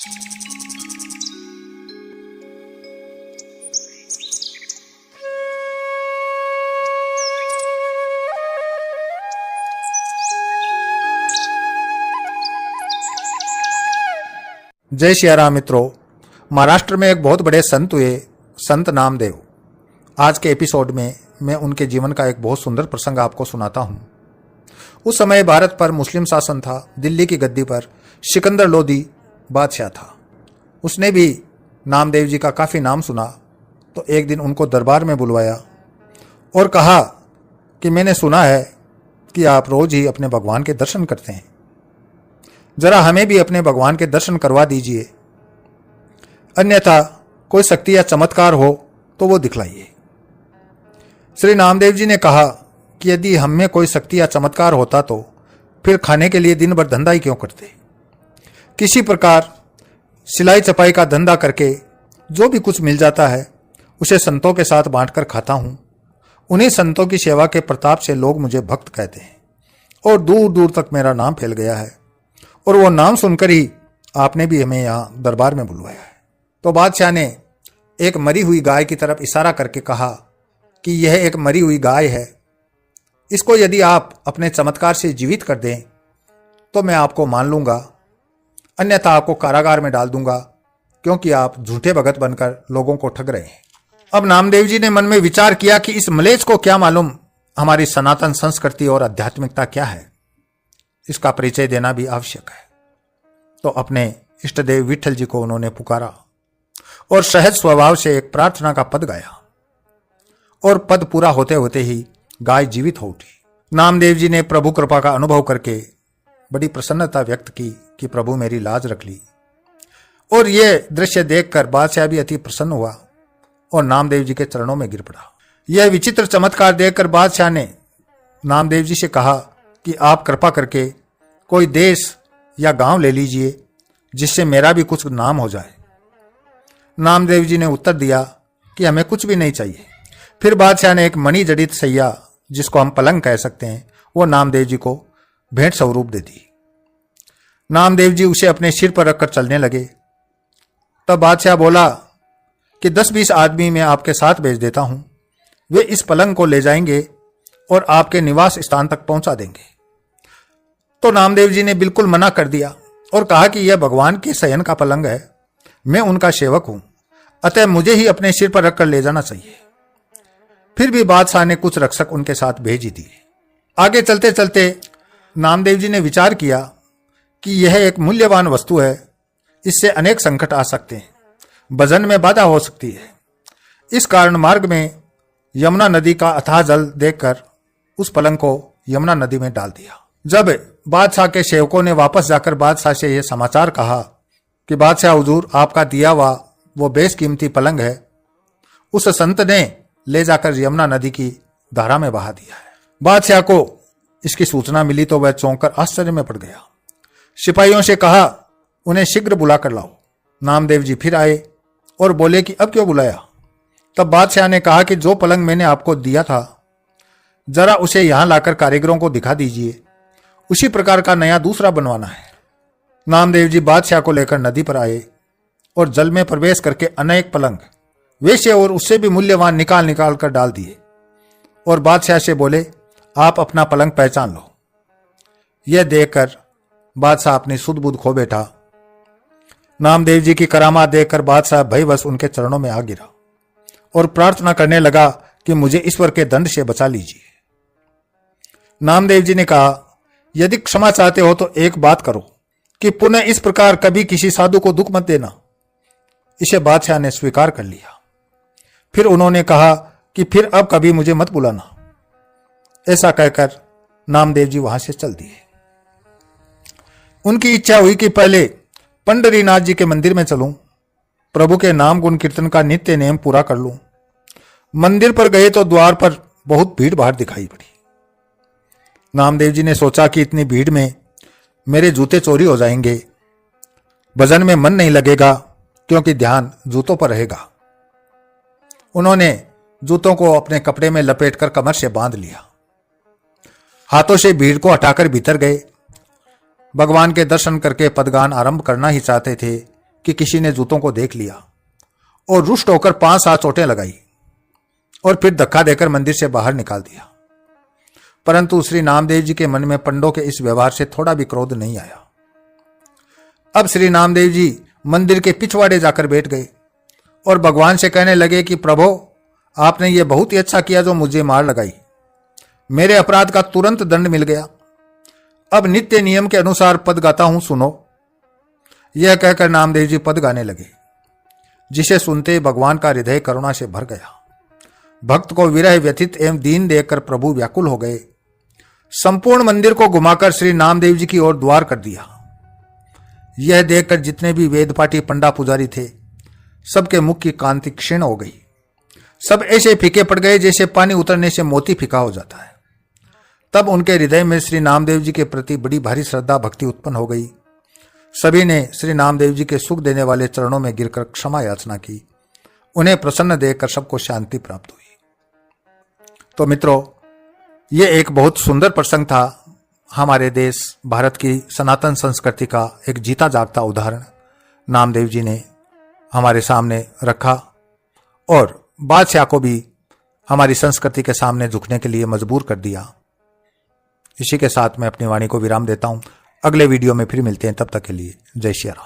जय श्री राम मित्रों। महाराष्ट्र में एक बहुत बड़े संत हुए, संत नामदेव। आज के एपिसोड में मैं उनके जीवन का एक बहुत सुंदर प्रसंग आपको सुनाता हूं। उस समय भारत पर मुस्लिम शासन था। दिल्ली की गद्दी पर सिकंदर लोदी बादशाह था। उसने भी नामदेव जी का काफ़ी नाम सुना, तो एक दिन उनको दरबार में बुलवाया और कहा कि मैंने सुना है कि आप रोज ही अपने भगवान के दर्शन करते हैं, जरा हमें भी अपने भगवान के दर्शन करवा दीजिए, अन्यथा कोई शक्ति या चमत्कार हो तो वो दिखलाइए। श्री नामदेव जी ने कहा कि यदि हम में कोई शक्ति या चमत्कार होता तो फिर खाने के लिए दिन भर धंधा ही क्यों करते। किसी प्रकार सिलाई चपाई का धंधा करके जो भी कुछ मिल जाता है उसे संतों के साथ बांटकर खाता हूँ। उन्हीं संतों की सेवा के प्रताप से लोग मुझे भक्त कहते हैं और दूर दूर तक मेरा नाम फैल गया है, और वो नाम सुनकर ही आपने भी हमें यहाँ दरबार में बुलवाया है। तो बादशाह ने एक मरी हुई गाय की तरफ इशारा करके कहा कि यह एक मरी हुई गाय है, इसको यदि आप अपने चमत्कार से जीवित कर दें तो मैं आपको मान लूंगा, अन्यथा आपको कारागार में डाल दूंगा, क्योंकि आप झूठे भगत बनकर लोगों को ठग रहे हैं। अब नामदेव जी ने मन में विचार किया कि इस मलेच्छ को क्या मालूम हमारी सनातन संस्कृति और आध्यात्मिकता क्या है, इसका परिचय देना भी आवश्यक है। तो अपने इष्टदेव विठल जी को उन्होंने पुकारा और सहज स्वभाव से एक प्रार्थना का पद गाया, और पद पूरा होते होते ही गाय जीवित हो उठी। नामदेव जी ने प्रभु कृपा का अनुभव करके बड़ी प्रसन्नता व्यक्त की कि प्रभु मेरी लाज रख ली। और यह दृश्य देखकर बादशाह भी अति प्रसन्न हुआ और नामदेव जी के चरणों में गिर पड़ा। यह विचित्र चमत्कार देखकर बादशाह ने नामदेव जी से कहा कि आप कृपा करके कोई देश या गांव ले लीजिए जिससे मेरा भी कुछ नाम हो जाए। नामदेव जी ने उत्तर दिया कि हमें कुछ भी नहीं चाहिए। फिर बादशाह ने एक मणि जड़ित सैया, जिसको हम पलंग कह सकते हैं, वो नामदेव जी को भेंट स्वरूप दे दी। नामदेव जी उसे अपने सिर पर रखकर चलने लगे। तब बादशाह बोला कि 10-20 आदमी मैं आपके साथ भेज देता हूं, वे इस पलंग को ले जाएंगे और आपके निवास स्थान तक पहुंचा देंगे। तो नामदेव जी ने बिल्कुल मना कर दिया और कहा कि यह भगवान के शयन का पलंग है, मैं उनका सेवक हूं, अतः मुझे ही अपने सिर पर रखकर ले जाना चाहिए। फिर भी बादशाह ने कुछ रक्षक उनके साथ भेज ही दिए। आगे चलते चलते नामदेव जी ने विचार किया कि यह एक मूल्यवान वस्तु है, इससे अनेक संकट आ सकते हैं, भजन में बाधा हो सकती है। इस कारण मार्ग में यमुना नदी का अथाह जल देखकर उस पलंग को यमुना नदी में डाल दिया। जब बादशाह के सेवकों ने वापस जाकर बादशाह से यह समाचार कहा कि बादशाह हुजूर, आपका दिया हुआ वो बेशकीमती पलंग है, उस संत ने ले जाकर यमुना नदी की धारा में बहा दिया है। बादशाह को इसकी सूचना मिली तो वह चौंक कर आश्चर्य में पड़ गया। सिपाहियों से कहा उन्हें शीघ्र बुला कर लाओ। नामदेव जी फिर आए और बोले कि अब क्यों बुलाया। तब बादशाह ने कहा कि जो पलंग मैंने आपको दिया था, जरा उसे यहां लाकर कारीगरों को दिखा दीजिए, उसी प्रकार का नया दूसरा बनवाना है। नामदेव जी बादशाह को लेकर नदी पर आए और जल में प्रवेश करके अनेक पलंग, वैसे और उससे भी मूल्यवान निकाल निकाल कर डाल दिए और बादशाह से बोले, आप अपना पलंग पहचान लो। यह देखकर बादशाह अपनी सुध बुध खो बैठा। नामदेव जी की करामात देखकर बादशाह भयवश उनके चरणों में आ गिरा और प्रार्थना करने लगा कि मुझे ईश्वर के दंड से बचा लीजिए। नामदेव जी ने कहा, यदि क्षमा चाहते हो तो एक बात करो कि पुनः इस प्रकार कभी किसी साधु को दुख मत देना। इसे बादशाह ने स्वीकार कर लिया। फिर उन्होंने कहा कि फिर अब कभी मुझे मत बुलाना। ऐसा कहकर नामदेव जी वहां से चल दिए। उनकी इच्छा हुई कि पहले पंढरीनाथ जी के मंदिर में चलूं, प्रभु के नाम गुण कीर्तन का नित्य नेम पूरा कर लूं। मंदिर पर गए तो द्वार पर बहुत भीड़ भाड़ दिखाई पड़ी। नामदेव जी ने सोचा कि इतनी भीड़ में मेरे जूते चोरी हो जाएंगे, भजन में मन नहीं लगेगा क्योंकि ध्यान जूतों पर रहेगा। उन्होंने जूतों को अपने कपड़े में लपेटकर कमर से बांध लिया। हाथों से भीड़ को हटाकर भीतर गए। भगवान के दर्शन करके पदगान आरंभ करना ही चाहते थे कि किसी ने जूतों को देख लिया और रुष्ट होकर 5-7 चोटें लगाई और फिर धक्का देकर मंदिर से बाहर निकाल दिया। परंतु श्री नामदेव जी के मन में पंडों के इस व्यवहार से थोड़ा भी क्रोध नहीं आया। अब श्री नामदेव जी मंदिर के पिछवाड़े जाकर बैठ गए और भगवान से कहने लगे कि प्रभु, आपने ये बहुत ही अच्छा किया जो मुझे मार लगाई। मेरे अपराध का तुरंत दंड मिल गया। अब नित्य नियम के अनुसार पद गाता हूं, सुनो। यह कहकर नामदेव जी पद गाने लगे, जिसे सुनते भगवान का हृदय करुणा से भर गया। भक्त को विरह व्यथित एवं दीन देखकर प्रभु व्याकुल हो गए। संपूर्ण मंदिर को घुमाकर श्री नामदेव जी की ओर द्वार कर दिया। यह देखकर जितने भी वेदपाठी पंडा पुजारी थे, सबके मुख की कांति क्षीण हो गई। सब ऐसे फीके पड़ गए जैसे पानी उतरने से मोती फीका हो जाता है। तब उनके हृदय में श्री नामदेव जी के प्रति बड़ी भारी श्रद्धा भक्ति उत्पन्न हो गई। सभी ने श्री नामदेव जी के सुख देने वाले चरणों में गिरकर क्षमा याचना की। उन्हें प्रसन्न देखकर सबको शांति प्राप्त हुई। तो मित्रों, ये एक बहुत सुंदर प्रसंग था। हमारे देश भारत की सनातन संस्कृति का एक जीता जागता उदाहरण नामदेव जी ने हमारे सामने रखा और बादशाह को भी हमारी संस्कृति के सामने झुकने के लिए मजबूर कर दिया। इसी के साथ मैं अपनी वाणी को विराम देता हूं। अगले वीडियो में फिर मिलते हैं, तब तक के लिए जय श्री राम।